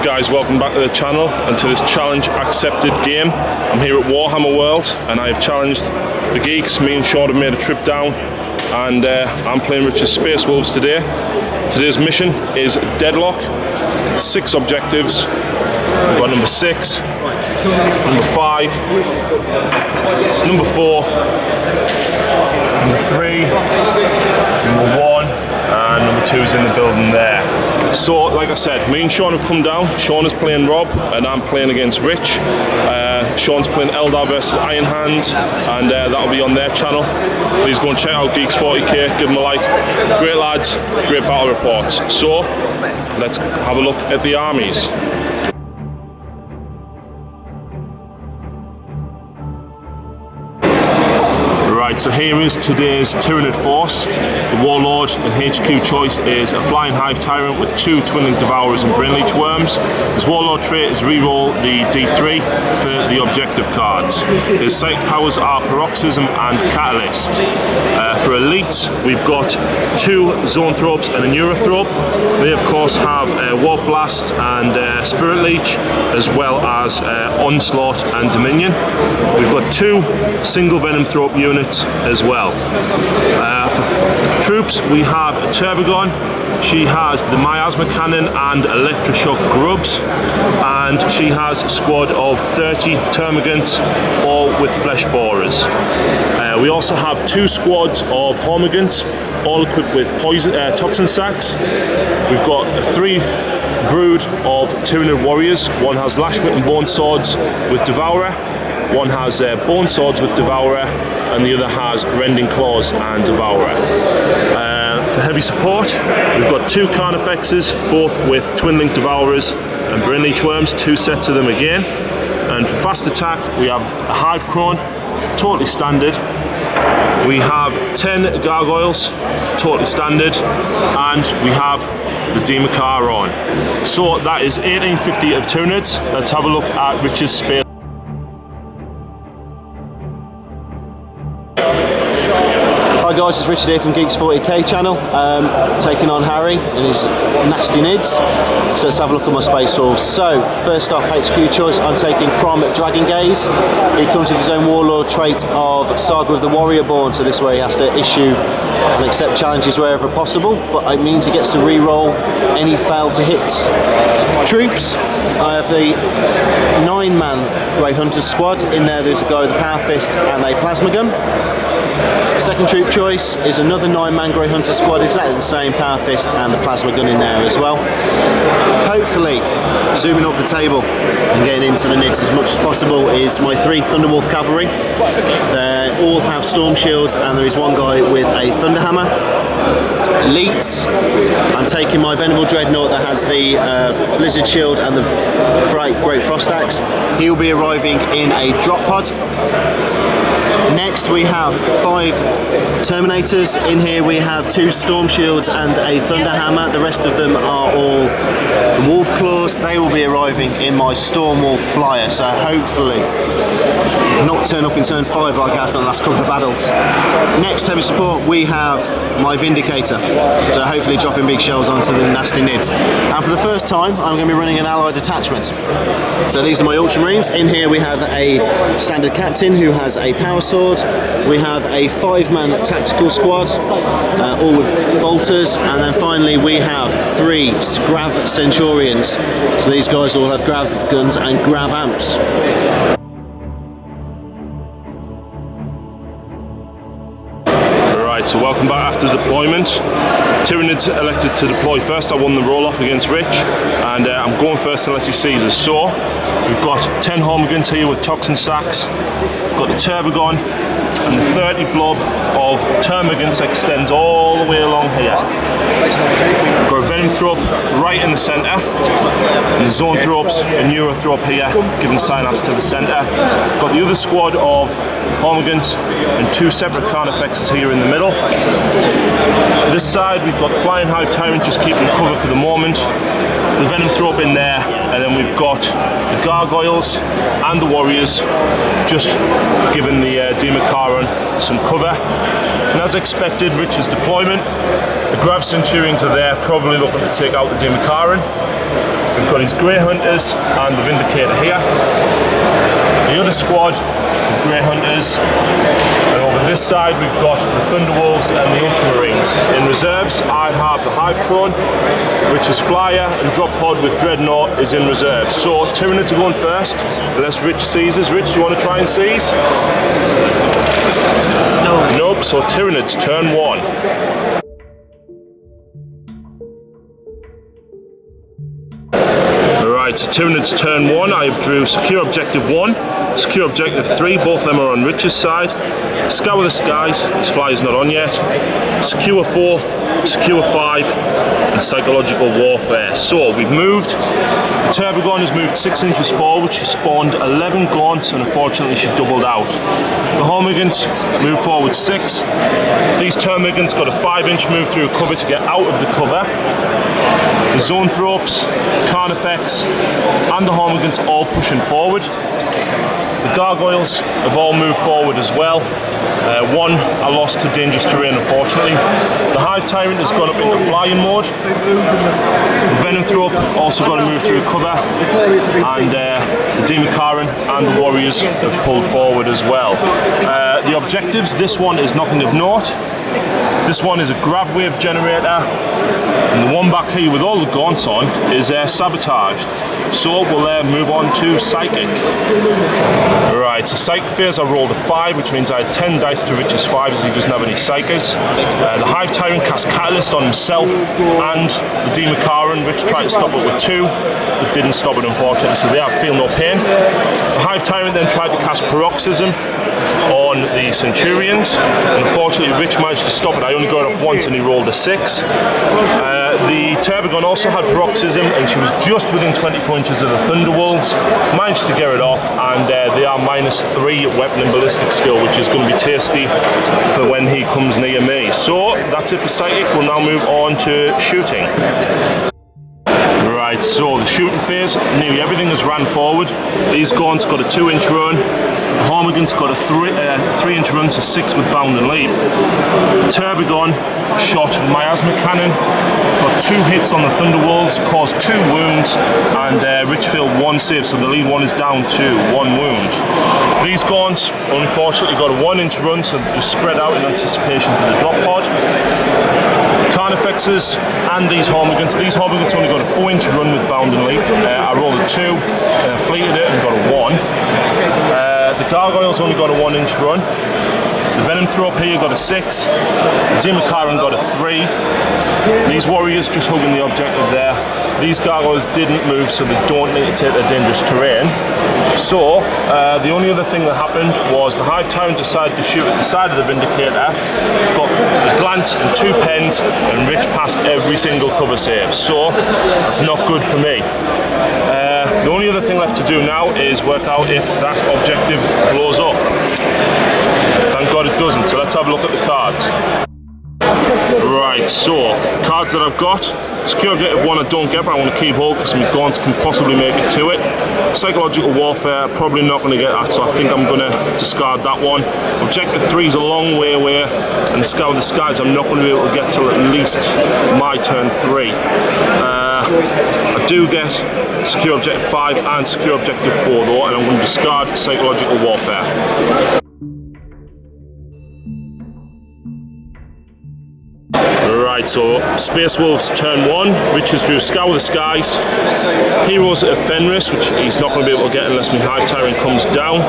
Right guys, welcome back to the channel and to this challenge accepted game. I'm here at Warhammer World and I have challenged the geeks. Me and Sean have made a trip down and I'm playing Rich's Space Wolves today. Today's mission is Deadlock. 6 objectives. We've got number 6, number 5, number 4, number 3, number 1 and number 2 is in the building there. So, like I said, me and Sean have come down. Sean is playing Rob and I'm playing against Rich. Sean's playing Eldar versus Iron Hands and that'll be on their channel. Please go and check out Geeks40k, give them a like. Great lads, great battle reports. So, let's have a look at the armies. Right, so here is today's Tyranid force. The Warlord and HQ choice is a Flying Hive Tyrant with 2 Twin-Link Devourers and Brainleech Worms. His Warlord trait is reroll the D3 for the objective cards. His psychic powers are Paroxysm and Catalyst. For Elite, we've got 2 Zoanthropes and a Neurothrop. They of course have Warp Blast and Spirit Leech, as well as Onslaught and Dominion. We've got 2 single Venomthrope units as well. For troops, we have a Tervagon. She has the Miasma Cannon and Electroshock Grubs, and she has a squad of 30 Termagants, all with Flesh Borers. We also have 2 squads of Hormigants, all equipped with Toxin Sacks. We've got 3 brood of Tyranid Warriors. One has Lashwit and Bone Swords with Devourer. One has Bone Swords with Devourer, and the other has Rending Claws and Devourer. For heavy support, we've got 2 Carnifexes, both with Twin-Link Devourers and Brainleech Worms, 2 sets of them again. And for fast attack, we have a Hive Crone, totally standard. We have 10 Gargoyles, totally standard, and we have the Demakar on. So that is 1850 of Tyranids. Let's have a look at Rich's Space. Hi guys, it's Richard here from Geeks40kchannel, taking on Harry and his nasty nids. So let's have a look at my Space Wolves. So, first off, HQ choice, I'm taking Prom Dragon Gaze. He comes with his own Warlord trait of Saga of the Warriorborn, so this way he has to issue and accept challenges wherever possible, but it means he gets to re-roll any failed to hits. Troops, I have the 9-man Grey Hunter squad. In there's a guy with a Power Fist and a Plasma Gun. Second troop choice is another 9-man Grey Hunter squad, exactly the same, Power Fist and a Plasma Gun in there as well. Hopefully, zooming up the table and getting into the nids as much as possible is my 3 Thunderwolf Cavalry. They all have Storm Shields and there is one guy with a Thunderhammer. Elites, I'm taking my Venerable Dreadnought that has the Blizzard Shield and the Great Frost Axe. He'll be arriving in a drop pod. Next we have 5 Terminators. In here we have 2 Storm Shields and a Thunderhammer. The rest of them are all the Wolf Claws. They will be arriving in my Stormwolf Flyer, so hopefully not turn up in turn 5 like I have done the last couple of battles. Next heavy support we have my Vindicator, so hopefully dropping big shells onto the nasty nids. And for the first time I'm going to be running an allied detachment. So these are my Ultramarines. In here we have a standard captain who has a power sword. We have a 5-man tactical squad, all with bolters, and then finally we have 3 Grav Centurions. So these guys all have Grav guns and Grav amps. Right, so welcome back after deployment. Tyranids elected to deploy first. I won the roll-off against Rich, and I'm going first unless he sees us. So we've got 10 Hormigants here with Toxin Sacks. We've got the Tervagon, and the 30 blob of Termagants extends all the way along here. We've got a Venomthrop right in the centre, and the Zoanthropes and Neurothrop here, giving synapse to the centre. We've got the other squad of Hormigants and 2 separate Carnifexes here in the middle. This side we've got the Flying Hive Tyrant just keeping cover for the moment, the Venomthrop in there, and then we've got the Gargoyles and the Warriors just giving the Demakar some cover. And as expected, Rich's deployment, the Grav Centurions are there probably looking to take out the Demakar. we've got his Grey Hunters and the Vindicator here. The other squad, the Grey Hunters, and over this side we've got the Thunder Wolves and the Ultramarines. In reserves, I have the Hive Crone, which is Flyer, and Drop Pod with Dreadnought is in reserve. So Tyranids are going first, unless Rich seizes. Rich, do you want to try and seize? No. Nope, so Tyranids, turn 1. Alright, so Tyranids turn 1, I have drew Secure Objective 1, Secure Objective 3, both of them are on Rich's side. Scour the Skies, his Flyer's not on yet. Secure 4, Secure 5, and Psychological Warfare. So we've moved. The Tervagon has moved 6 inches forward. She spawned 11 gaunts and unfortunately she doubled out. The Hormigans moved forward 6. These Termagants got a 5-inch move through cover to get out of the cover. The Zoanthropes, Carnifex, and the Hormigans all pushing forward. The Gargoyles have all moved forward as well. One I lost to dangerous terrain, unfortunately. The Hive Tyrant has gone up into flying mode. The Venomthrope also got to move through cover, and the Demakaran and the Warriors have pulled forward as well. The objectives, this one is nothing of note. This one is a grav wave generator, and the one back here with all the gaunts on is sabotaged. So we'll move on to Psychic. Right, so Psychic phase I rolled a 5, which means I had 10 dice to Rich's 5 as he doesn't have any Psychers. The Hive Tyrant cast Catalyst on himself and the Demakaran. Rich tried to stop it with 2, but didn't stop it unfortunately, so they feel no pain. The Hive Tyrant then tried to cast Paroxysm on the Centurions, and unfortunately Rich managed to stop it. I only got it off once and he rolled a 6. The Tervagon also had Paroxysm and she was just within 24 inches of the Thunder Wolves. Managed to get it off, and they are -3 weapon and ballistic skill, which is going to be tasty for when he comes near me. So that's it for Psychic. We'll now move on to shooting. Right, so the shooting phase, nearly everything has ran forward. These gaunts got a 2-inch run. The Hormigans got a 3-inch run to 6 with Bound and Leap. Tervagon shot Miasma Cannon, got 2 hits on the Thunder Wolves, caused 2 wounds, and Rich failed 1 save, so the lead one is down to 1 wound. These gaunts unfortunately got a 1-inch run, so just spread out in anticipation for the drop pod. Carnifexes and these Hormigans. These Hormigans only got a 4-inch run with Bound and Leap. I rolled a 2, fleeted it and got a 1. The Gargoyles only got a 1-inch run. The Venomthrope here got a 6. The Demakaran got a 3. These Warriors just hugging the objective there. These Gargoyles didn't move, so they don't need to take the dangerous terrain. So, the only other thing that happened was the Hive Tyrant decided to shoot at the side of the Vindicator, got a glance and 2 pens, and Rich passed every single cover save. So, it's not good for me. The only other thing left to do now is work out if that objective blows up. Thank God it doesn't, so let's have a look at the cards. Right, so, cards that I've got. Secure Objective 1 I don't get, but I want to keep hold because my gaunts can possibly make it to it. Psychological Warfare, probably not going to get that, so I think I'm going to discard that one. Objective 3 is a long way away, and Scour the Skies I'm not going to be able to get till at least my turn 3. I do get Secure Objective 5 and Secure Objective 4 though, and I'm going to discard Psychological Warfare. Right, so Space Wolves turn 1, Richards drew Scour the Skies, Heroes of Fenris, which he's not going to be able to get unless my Hive Tyrant comes down.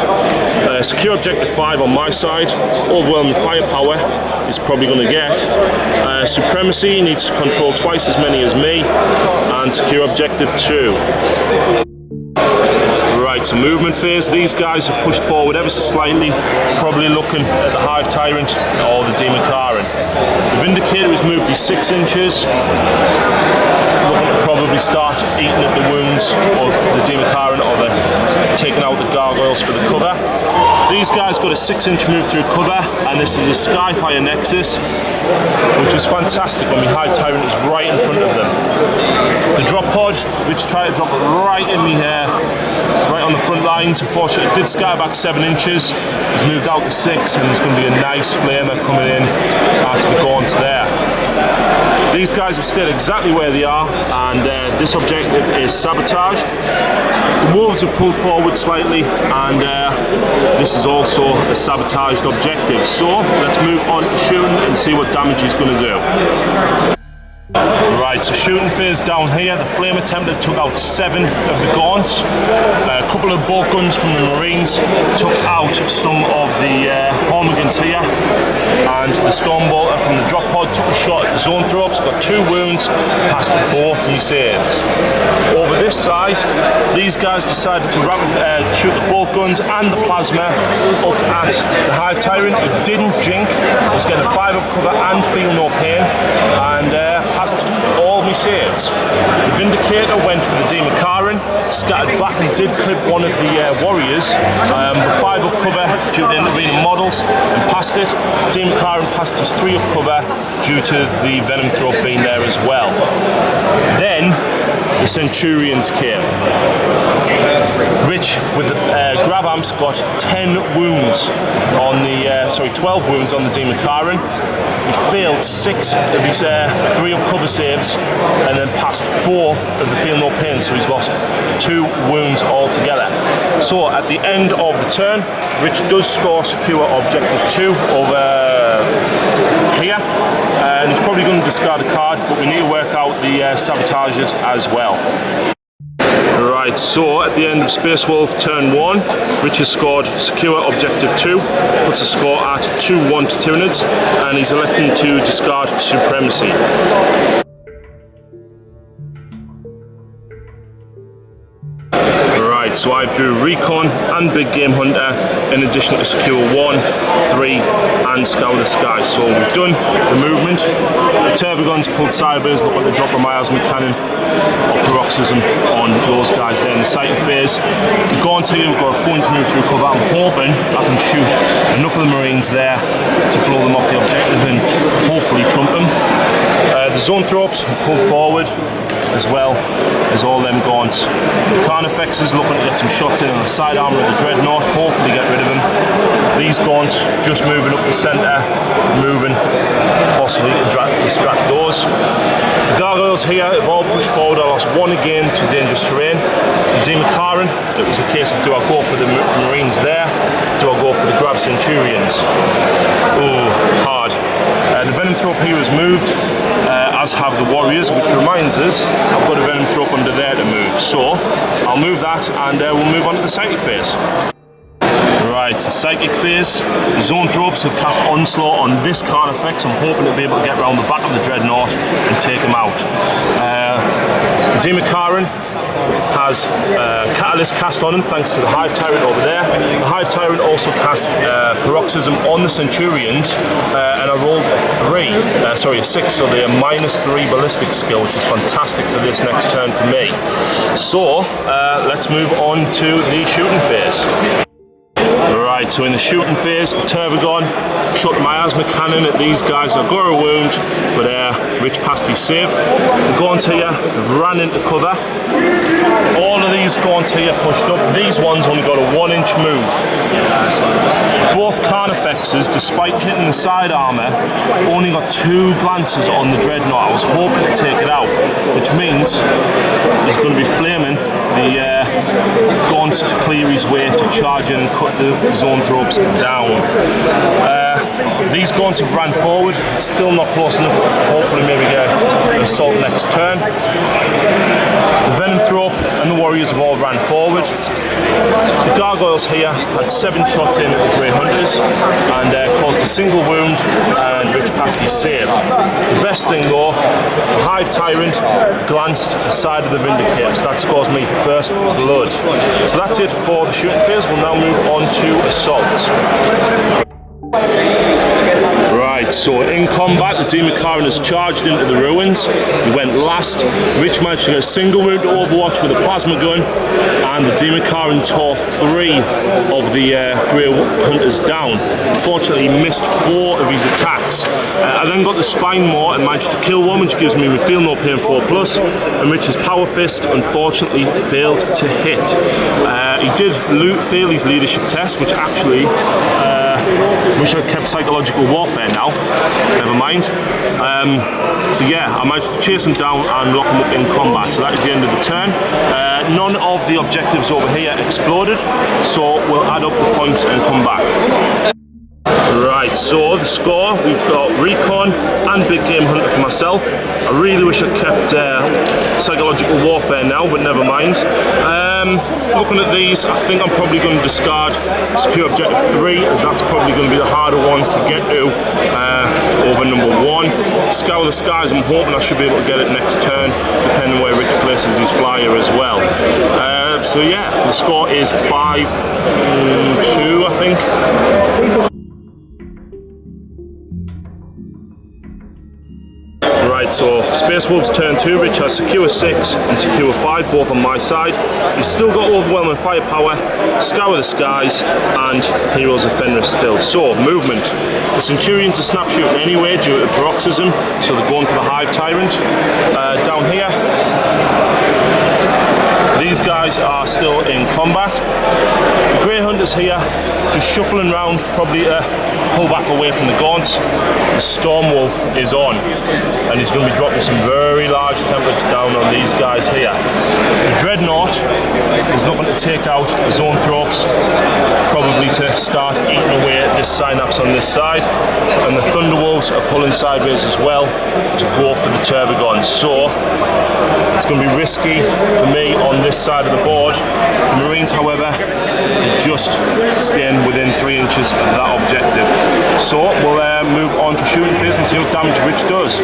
Secure Objective 5 on my side, Overwhelming Firepower he's probably going to get. Supremacy, he needs to control twice as many as me, and Secure Objective 2. Right, so movement phase, these guys have pushed forward ever so slightly, probably looking at the Hive Tyrant or the Demakaran. The Vindicator has moved his 6 inches, looking to probably start eating at the wounds of the Demakaran or taking out the Gargoyles for the cover. These guys got a 6-inch move through cover, and this is a Skyfire Nexus, which is fantastic when my Hive Tyrant is right in front of them. The drop pod, which tried to drop it right in me here, right on the front lines. Unfortunately, it did sky back 7 inches. It's moved out to 6, and there's going to be a nice flamer coming in after the gaunts there. These guys have stayed exactly where they are, and this objective is sabotaged. The wolves have pulled forward slightly, and this is also a sabotaged objective. So let's move on to shooting and see what damage he's going to do. Right, so shooting phase down here. The flame attempted took out 7 of the gaunts. A couple of bolt guns from the Marines took out some of the Hormigans here, and the Stormbolter from the drop pod took a shot at the Zoanthropes, got 2 wounds, past both missiles. Over this side, these guys decided to shoot the bolt guns and the plasma up at the Hive Tyrant. It didn't jink. It was getting a 5-up cover and feel no pain, and passed all missiles. The Vindicator went for the Demakaran, scattered back and did clip one of the warriors. The 5-up cover due to intervening models and passed it. Demakaran passed his 3-up cover due to the Venom Throat being there as well. Then the Centurions came. Rich with grav amps got 10 wounds on the 12 wounds on the Demakaran. He failed 6 of his 3-up cover saves and then passed 4 of the feel no pain, so he's lost 2 wounds altogether. So at the end of the turn, Rich does score secure objective 2 over here, and he's probably going to discard a card, but we need to work out the sabotages as well. Right, so at the end of Space Wolf turn 1, Rich has scored secure objective 2, puts a score at 2-1 to Tyranids, and he's electing to discard Supremacy. Right, so I've drew Recon and Big Game Hunter in addition to secure 1, 3 and Scour the Sky. So we've done the movement. The Tervagons pulled sideways, look like they dropped a miasma cannon or paroxysm on those guys there in the sighting phase. We've gone to you, we've got a 4-inch move through cover. I'm hoping I can shoot enough of the Marines there to blow them off the objective and hopefully trump them. The Zoanthropes pulled forward as well as all them gaunts. The Carnifex is looking to get some shots in on the side armour of the Dreadnought, hopefully get rid of him. These gaunts just moving up the centre, moving, possibly to distract those. The Gargoyles here have all pushed forward. I lost 1 again to dangerous terrain. The Demakaran, it was a case of do I go for the Marines there, do I go for the Grav Centurions? Oh, hard. The Venom Throat here has moved, as have the Warriors, which reminds us I've got a Venom Throat under there to move. So I'll move that, and we'll move on to the Psychic phase. Right, so Psychic phase. The Zoanthropes have cast Onslaught on this Carnifex. I'm hoping to be able to get around the back of the Dreadnought and take him out. The Demakaran has Catalyst cast on him thanks to the Hive Tyrant over there. The Hive Tyrant also cast Paroxysm on the Centurions, and I rolled a 6, so they're -3 ballistic skill, which is fantastic for this next turn for me. So let's move on to the shooting phase. Right, so in the shooting phase, the Tervagon shot the miasma cannon at these guys. I got a wound, but Rich passed his save. The Gaunts here have ran into cover. All of these Gaunts here pushed up. These ones only got a 1-inch move. Both Carnifexes, despite hitting the side armour, only got 2 glances on the Dreadnought. I was hoping to take it out, which means he's going to be flaming the Gaunts to clear his way to charge in and cut the Zoanthropes down. These Gaunts have ran forward, still not close enough. Hopefully maybe get an assault next turn. The Venom Throat and the Warriors have all ran forward. The Gargoyles here had 7 shots in at the Grey Hunters and caused a single wound, and Rich passed his save. The best thing though, the Hive Tyrant glanced at the side of the Vindicator, so that scores me first blood. So that's it for the shooting phase. We'll now move on to assaults. Right, so in combat, the Demakaran has charged into the ruins. He went last. Rich managed to get a single wound to Overwatch with a plasma gun, and the Demakaran tore 3 of the Grey Hunters down. Unfortunately, he missed 4 of his attacks. I then got the Spine Maw and managed to kill one, which gives me Feel No Pain 4+, and Rich's Power Fist unfortunately failed to hit. He did fail his leadership test, which actually wish I'd kept psychological warfare now. never mind. So yeah, I managed to chase them down and lock them up in combat. So that is the end of the turn. None of the objectives over here exploded, so we'll add up the points and come back. Right, so the score, we've got Recon and Big Game Hunter for myself. I really wish I kept Psychological Warfare now, but never mind. Looking at these, I think I'm probably going to discard Secure Objective 3, as that's probably going to be the harder one to get to over number 1. Scour the Skies, I'm hoping I should be able to get it next turn, depending where Rich places his flyer as well. So yeah, the score is 5-2, I think. Right, so Space Wolves turn 2, Rich has Secure 6 and Secure 5, both on my side. He's still got Overwhelming Firepower, Scour the Skies, and Heroes of Fenris still. So, movement. The Centurions are snap shooting anyway due to paroxysm, so they're going for the Hive Tyrant. Down here, these guys are still in combat. The Grey Hunters here, just shuffling around, probably pull back away from the gaunts. The Storm Wolf is on, and he's going to be dropping some very large templates down on these guys here. The Dreadnought is looking to take out the Zoanthropes, probably to start eating away at this synapse on this side, and the Thunderwolves are pulling sideways as well to go for the Tervagons. So it's going to be risky for me on this side of the board. The Marines, however, are just staying within 3 inches of that objective. So we'll move on to shooting phase and see what damage Rich does.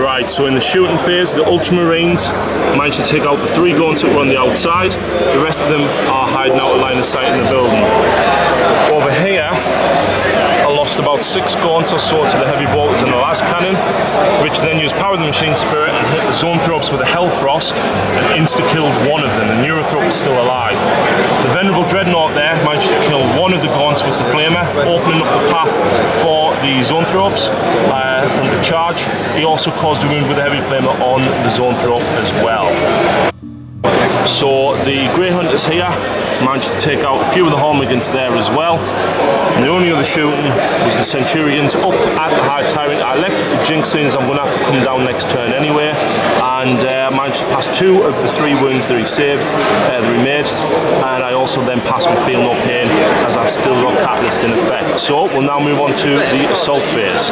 Right, so in the shooting phase, the Ultramarines managed to take out the 3 gaunts that were on the outside. The rest of them are hiding out of line of sight in the building. Over here, I lost about 6 gaunts or so to the heavy bolters and the last cannon. Rich then used Power of the Machine Spirit and hit the Zoanthropes with a Hellfrost and insta-killed one of them. The Neurothrop is still alive. The Venerable Dreadnought there managed to kill one of the gaunts with the Flamer, opening up the path for the Zoanthropes from the charge. He also caused a wound with the heavy Flamer on the Zoanthrope as well. So the Grey Hunters here managed to take out a few of the Hormigans there as well. And the only other shooting was the Centurions up at the Hive Tyrant. I left the Jinx in, I'm going to have to come down next turn anyway, and managed to pass 2 of the 3 wounds that he saved, that he made, and I also then passed with Feel No Pain, as I've still got Catalyst in effect. So we'll now move on to the assault phase.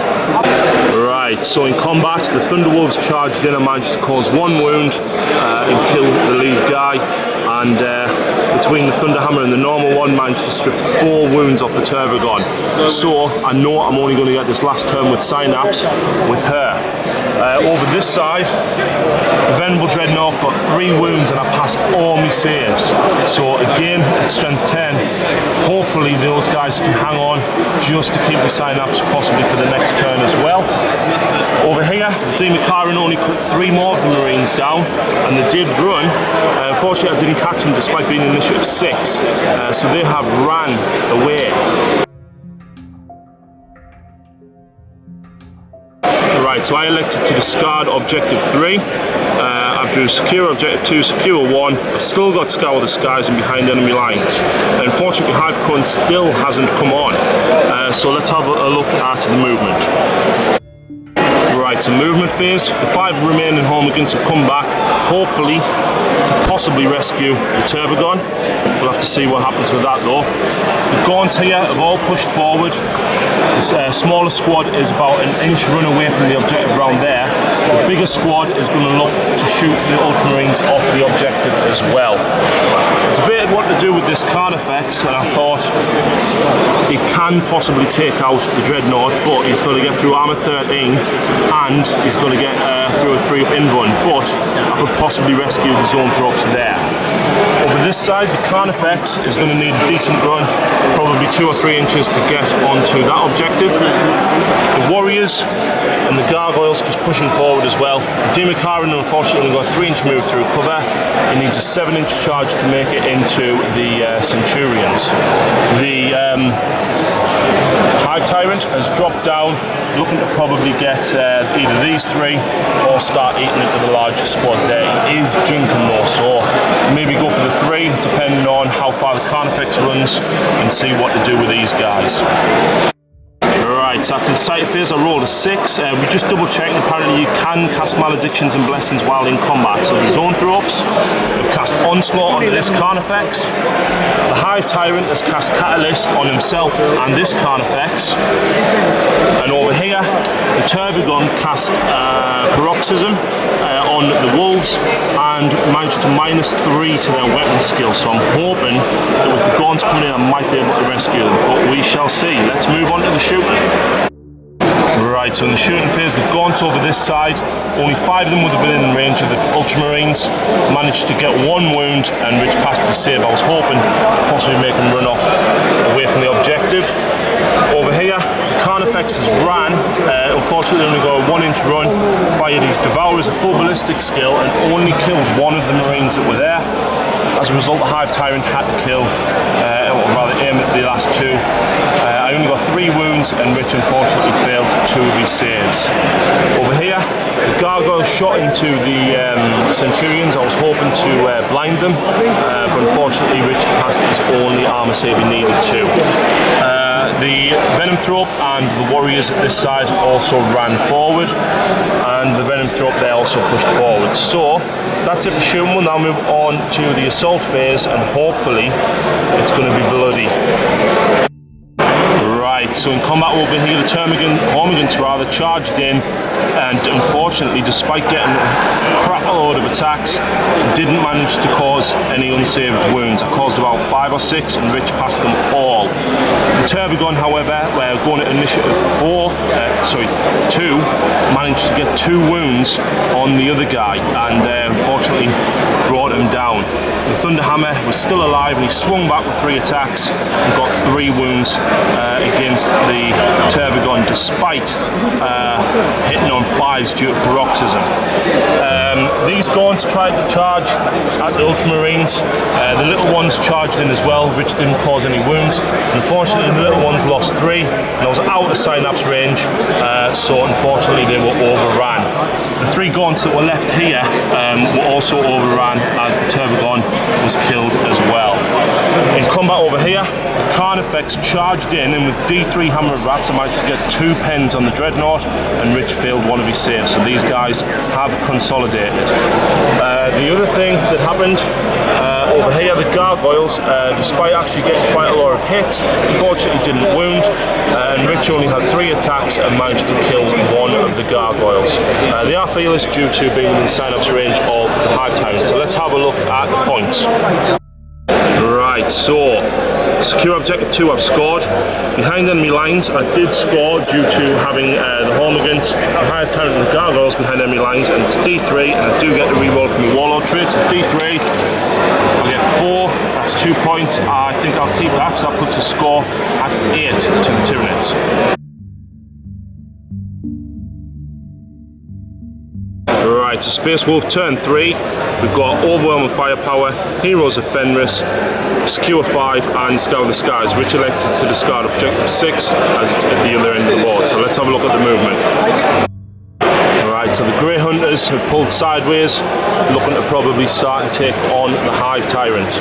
Right, so in combat, the Thunderwolves charged in and managed to cause 1 wound and kill the lead guy, and between the Thunderhammer and the normal one, managed to strip 4 wounds off the Tervagon. So I know I'm only going to get this last turn with Synapse with her. Over this side, the Venerable Dreadnought got 3 wounds and I passed all my saves. So again, at strength 10, hopefully those guys can hang on just to keep the Synapse possibly for the next turn as well. Over here, Demikarin only cut 3 more of the Marines down, and they did run. Unfortunately, I didn't catch them despite being initiative 6, so they have ran away. Right, so I elected to discard Objective 3. I've drew Secure Objective 2, Secure 1. I've still got Scour the Skies and behind enemy lines. Unfortunately, Hive Cone still hasn't come on. So let's have a look at the movement. Right, so movement phase. The 5 remaining Hormigans have come back, hopefully to possibly rescue the Tervagon. We'll have to see what happens with that though. The Gaunts here have all pushed forward. The smaller squad is about an inch run away from the objective around there. The bigger squad is going to look to shoot the Ultramarines off the objectives as well. I debated what to do with this card effects, and I thought he can possibly take out the Dreadnought, but he's going to get through armor 13 and he's going to get through a 3-up invuln, but I could possibly rescue the Zoanthropes there. Over this side, the Carnifex is going to need a decent run, probably 2 or 3 inches to get onto that objective. The Warriors and the Gargoyles just pushing forward as well. The Demikarin unfortunately only got a 3-inch move through cover. He needs a 7-inch charge to make it into the Centurions. The Hive Tyrant has dropped down, looking to probably get either these 3 or start eating into the larger squad there. He is jinking though, so maybe go for the 3 depending on how far the Carnifex runs and see what to do with these guys. Right, so after the sight phase I rolled a 6. We just double checked, apparently you can cast maledictions and blessings while in combat. So the Zoanthropes have cast Onslaught onto this Carnifex. The Hive Tyrant has cast Catalyst on himself and this Carnifex. And over here, the Tervigon cast Paroxysm on the Wolves and managed to -3 to their weapon skill. So I'm hoping that with the Gaunts coming in I might be able to rescue them, but we shall see. Let's move on to the shooting. Right, so in the shooting phase, the Gaunts over this side, only 5 of them were within range of the Ultramarines, managed to get 1 wound and Rich passed his save. I was hoping possibly make him run off away from the objective. Over here, Carnifex has ran, unfortunately only got a 1-inch run, fired his Devourers, a full ballistic skill, and only killed 1 of the Marines that were there. As a result, the Hive Tyrant had to kill, or rather aim at the last 2. I only got 3 wounds and Rich unfortunately failed 2 of his saves. Over here, the Gargoyle shot into the Centurions. I was hoping to blind them, but unfortunately Rich passed his only armour save he needed to. The Venomthrope and the Warriors at this side also ran forward, and the Venomthrope there also pushed forward. So that's it for shooting. We'll now move on to the assault phase, and hopefully it's going to be bloody. Right, so in combat over here, the Hormigans rather charged in, and unfortunately, despite getting a crap load of attacks, didn't manage to cause any unsaved wounds. I caused about 5 or 6, and Rich passed them all. The Tervigon, however, going at initiative 2, managed to get 2 wounds on the other guy, and unfortunately brought him down. The Thunderhammer was still alive, and he swung back with 3 attacks and got 3 wounds against the Tervigon, despite hitting on 5s due to Paroxysm. These Gaunts tried to charge at the Ultramarines. The little ones charged in as well. Rich didn't cause any wounds. Unfortunately, the little ones lost 3, and I was out of Synapse range, so unfortunately they were overran. The 3 Gaunts that were left here were also overran, as the Tervigon was killed as well. In combat over here, Carnifex charged in, and with D3 Hammer of Rats, I managed to get 2 pens on the Dreadnought, and Rich failed 1 of his saves, so these guys have consolidated. The other thing that happened over here, the Gargoyles, despite actually getting quite a lot of hits, unfortunately didn't wound, and Rich only had 3 attacks and managed to kill 1 of the Gargoyles. They are fearless due to being within Synapse range of the Hive Tyrant, so let's have a look at the points. Right, so secure objective 2 I've scored. Behind enemy lines I did score due to having the Hormigans, the Hive Tyrant and the Gargoyles behind enemy lines, and it's D3, and I do get the reroll from the Warlord trait. So D3, I get 4, that's 2 points. I think I'll keep that, so that puts the score at 8 to the Tyranids. Right, so Space Wolf turn 3, we've got Overwhelming Firepower, Heroes of Fenris, Secure 5 and Scour the Skies. Rich elected to discard objective 6 as it's at the other end of the board, so let's have a look at the movement. Alright, so the Grey Hunters have pulled sideways, looking to probably start and take on the Hive Tyrant.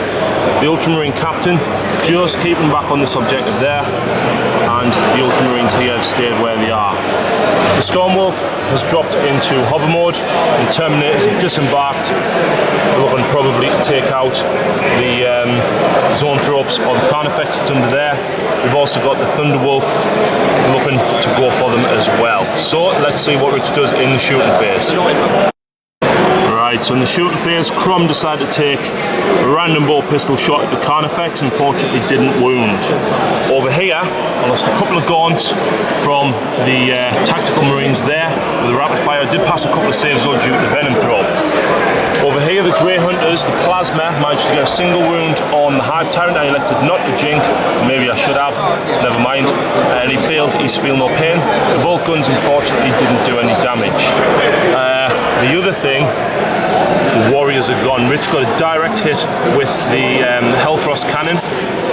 The Ultramarine Captain just keeping back on this objective there, and the Ultramarines here have stayed where they are. The Stormwolf has dropped into hover mode, the Terminators have disembarked, looking probably to take out the Zoanthropes or the Carnifex that's under there. We've also got the Thunderwolf looking to go for them as well. So let's see what Rich does in the shooting phase. Right, so in the shooting phase, Crom decided to take a random ball pistol shot at the Carnifex, unfortunately didn't wound. Over here, I lost a couple of Gaunts from the Tactical Marines there with a rapid fire. I did pass a couple of saves though due to the Venomthrope. Over here, the Grey Hunters, the Plasma, managed to get a single wound on the Hive Tyrant. I elected not to jink, maybe I should have, never mind. And he failed his Feel No Pain. The Bolt Guns unfortunately didn't do any damage. The other thing, the Warriors are gone. Rich got a direct hit with the Hellfrost Cannon,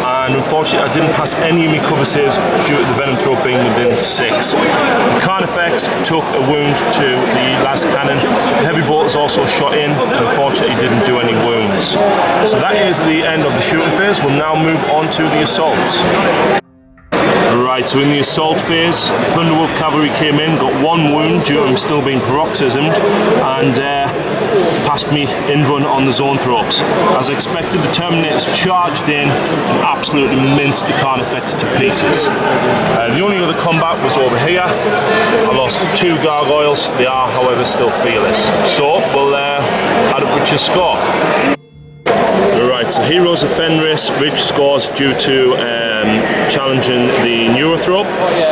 and unfortunately I didn't pass any of my cover saves due to the Venomthrope being within 6. The Carnifex took a wound to the last cannon. The Heavy Bolt is also shot in, and unfortunately didn't do any wounds. So that is the end of the shooting phase. We'll now move on to the assaults. Right, so in the assault phase, Thunderwolf Cavalry came in, got 1 wound due to him still being paroxysmed, and passed me invuln on the Zoanthropes. As expected, the Terminators charged in and absolutely minced the Carnifex to pieces. The only other combat was over here. I lost 2 gargoyles. They are, however, still fearless. So we'll add up Rich's score. Right, so Heroes of Fenris, Rich scores due to challenging the Neurothrope.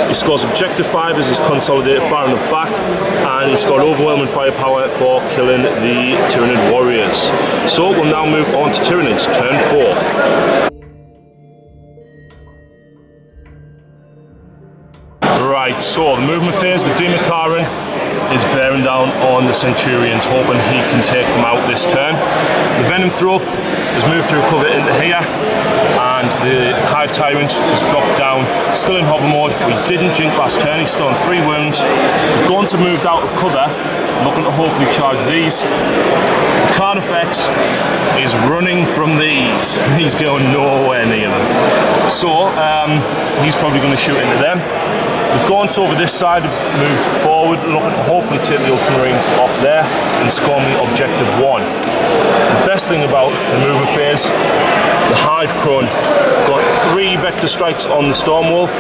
He scores objective 5 as his consolidated fire on the back, and he scored overwhelming firepower for killing the Tyranid warriors. So we'll now move on to Tyranids, turn 4. Right, so the movement phase, the Demakaran is bearing down on the Centurions, hoping he can take them out this turn. The Venom Thrope has moved through cover into here, and the Hive Tyrant has dropped down, still in hover mode, but he didn't jink last turn. He's still on 3 wounds. The Gaunts have moved out of cover, looking to hopefully charge these. The Carnifex is running from these. He's going nowhere near them. So he's probably going to shoot into them. The Gaunts over this side have moved forward, looking to hopefully take the Ultramarines off there and score me objective 1. The best thing about the movement phase, the Hive Crone got 3 vector strikes on the Stormwolf,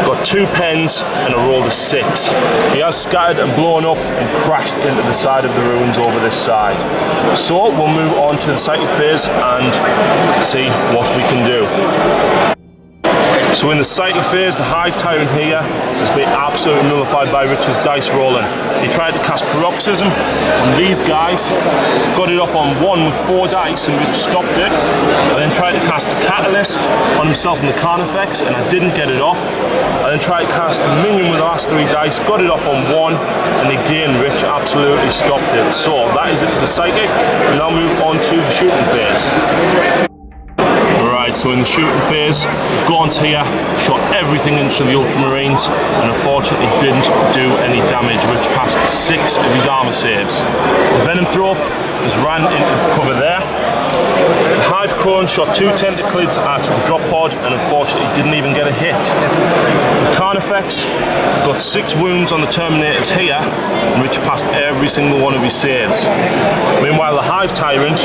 got 2 pens, and I rolled a 6. He has scattered and blown up and crashed into the side of the ruins over this side. So we'll move on to the Psychic phase and see what we can do. So in the Psychic phase, the Hive Tyrant here has been absolutely nullified by Rich's dice rolling. He tried to cast Paroxysm on these guys, got it off on 1 with 4 dice, and Rich stopped it. I then tried to cast a Catalyst on himself and the Carnifex, and I didn't get it off. I then tried to cast a Minion with the last 3 dice, got it off on 1, and again Rich absolutely stopped it. So that is it for the Psychic. We now move on to the shooting phase. So in the shooting phase, Gaunt here shot everything into the Ultramarines and unfortunately didn't do any damage, which passed 6 of his armor saves. The Venom Thrope has ran into cover there. The Hive Crone shot 2 Tentaclids out of the drop pod and unfortunately didn't even get a hit. The Carnifex got 6 wounds on the Terminators here, and Rich passed every single one of his saves. Meanwhile, the Hive Tyrant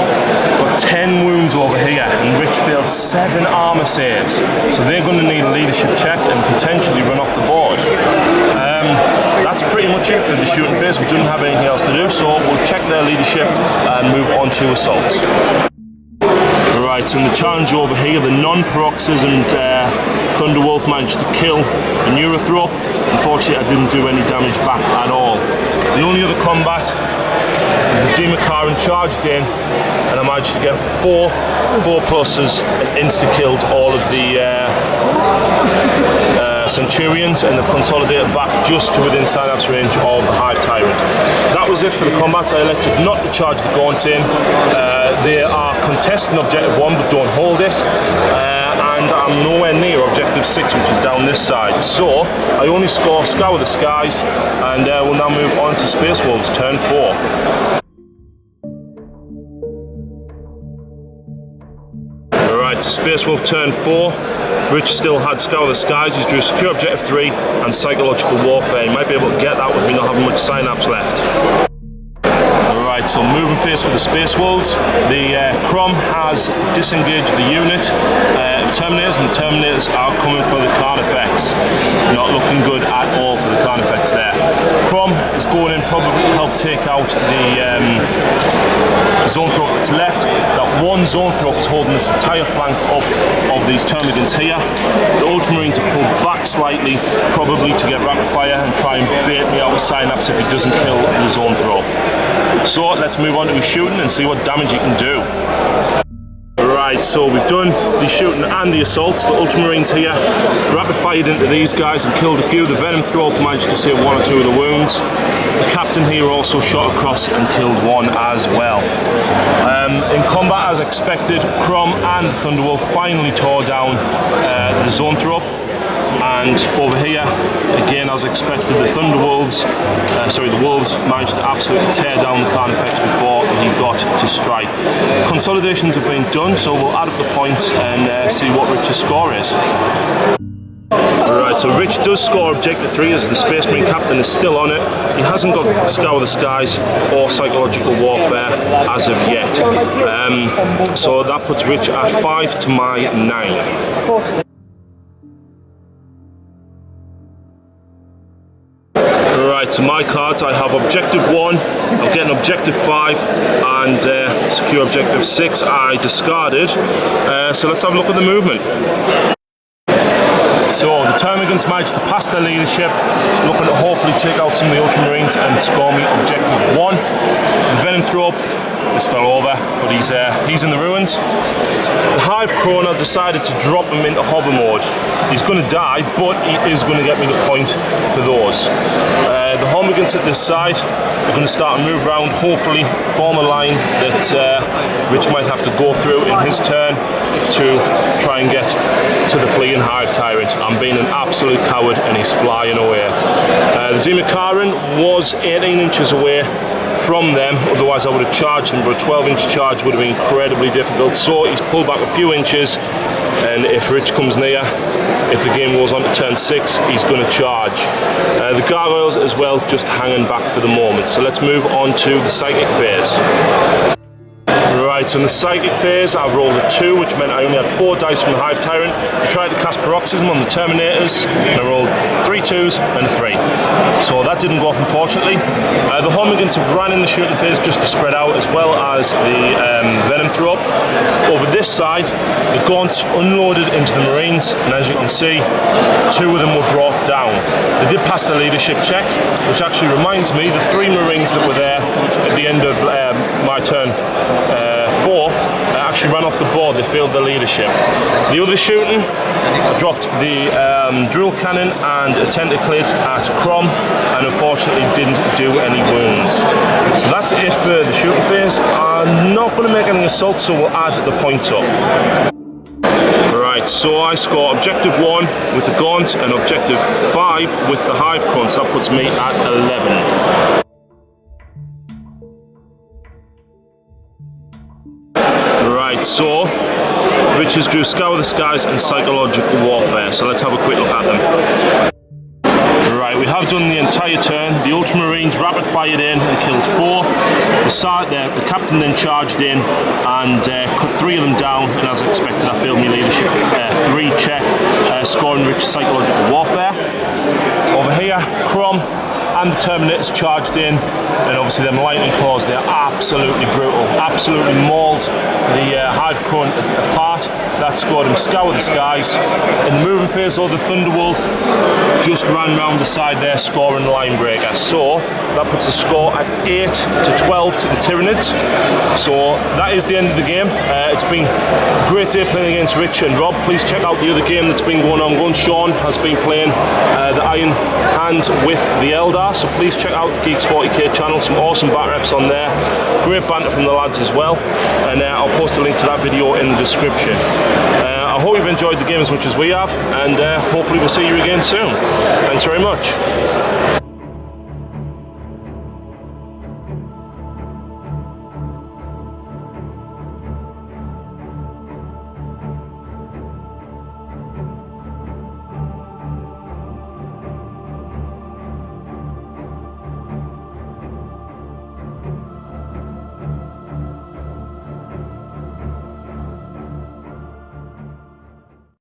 got 10 wounds over here, and Rich failed 7 armor saves. So they're going to need a leadership check and potentially run off the board. That's pretty much it for the shooting phase. We don't have anything else to do, so we'll check their leadership and move on to assaults. Right, so in the challenge over here, the non-paroxysmed Thunderwolf managed to kill the Neurothrope. Unfortunately, I didn't do any damage back at all. The only other combat was the Demakaran charged in, and I managed to get 4 pluses and insta-killed all of the Centurions, and they've consolidated back just to within synapse range of the Hive Tyrant. That was it for the combats. I elected not to charge the Gaunt in. They are contesting objective 1 but don't hold it, and I'm nowhere near objective 6, which is down this side. So I only score Scour the Skies, and we'll now move on to Space Wolves, turn 4. Alright, so Space Wolf turn 4. Rich still had Scour the Skies. He's drew Secure Objective 3 and Psychological Warfare. He might be able to get that with me not having much synapse left. Alright, so moving phase for the Space Wolves. The Crom has disengaged the unit of Terminators, and the Terminators are coming for the Carnifex. Not looking good at all for the Carnifex there. Crom is going in probably to help take out the Zoanthrope that's left. That one Zoanthrope is holding this entire flank up of these Termagants here. The Ultramarines are pulled back slightly, probably to get rapid fire and try and bait me out with Synapse if he doesn't kill the Zoanthrope. So let's move on to his shooting and see what damage he can do. Right, so we've done the shooting and the assaults. The Ultramarines here rapid fired into these guys and killed a few. The Venom Thrope managed to save 1 or 2 of the wounds. The Captain here also shot across and killed 1 as well. In combat, as expected, Crom and Thunderwolf finally tore down the Zoanthrope. And over here, again as expected, the the Wolves managed to absolutely tear down the Carnifex before he got to strike. Consolidations have been done, so we'll add up the points and see what Rich's score is. Right, so Rich does score objective 3 as the Space Marine captain is still on it. He hasn't got Scour the Skies or Psychological Warfare as of yet. So that puts Rich at 5 to my 9. Right, so my cards, I have objective 1, I'm getting objective 5 and secure objective 6 I discarded. So let's have a look at the movement. So the Termagants managed to pass their leadership, looking to hopefully take out some of the Ultramarines and score me objective 1. The Venom throw up, this fell over, but he's in the ruins. The Hive Chrono decided to drop him into hover mode. He's going to die, but he is going to get me the point for those. The Homagants at this side are going to start a move round, hopefully form a line that Rich might have to go through in his turn to try and get to the fleeing Hive Tyrant. I'm being an absolute coward and he's flying away. The Demakaran was 18 inches away from them, otherwise I would have charged him, but a 12-inch charge would have been incredibly difficult, so he's pulled back a few inches, and if Rich comes near, if the game goes on to turn 6, he's going to charge. The Gargoyles as well just hanging back for the moment, so let's move on to the Psychic phase. Right, so in the Psychic phase I rolled a 2, which meant I only had 4 dice from the Hive Tyrant. I tried to cast Paroxysm on the Terminators, and I rolled 3 2s and a 3. So that didn't go off, unfortunately. The Homagants have ran in the shooting phase just to spread out, as well as the Venom throw up. Over this side, the Gaunts unloaded into the Marines, and as you can see, 2 of them were brought down. They did pass the leadership check, which actually reminds me, the 3 Marines that were there at the end of my turn 4 actually ran off the board. They failed the leadership. The other shooting dropped the drill cannon and a tentaclid at Crom, and unfortunately didn't do any wounds. So that's it for the shooting phase. I'm not going to make any assaults, so we'll add the points up. Right, so I score objective 1 with the Gaunt and objective 5 with the Hive Crone, so that puts me at 11. Right, so Rich has drew Scour the Skies and Psychological Warfare, so let's have a quick look at them. Right, we have done the entire turn. The Ultramarines rapid fired in and killed 4. The captain then charged in and cut 3 of them down, and as expected I failed my leadership 3 check, scoring Rich Psychological Warfare. Over here, Crom and the Terminators charged in, and obviously them lightning claws, they're absolutely brutal, absolutely mauled the Hive Crone apart. That scored him Scour the Skies. In the moving phase, though, the Thunderwolf just ran round the side there, scoring the line breaker. So that puts the score at 8 to 12 to the Tyranids. So that is the end of the game. It's been a great day playing against Rich and Rob. Please check out the other game that's been going on. Sean has been playing the Iron Hand with the Eldar, so please check out Geeks40k channel, some awesome bat reps on there, great banter from the lads as well, and I'll post a link to that video in the description. I hope you've enjoyed the game as much as we have, and hopefully we'll see you again soon. Thanks very much.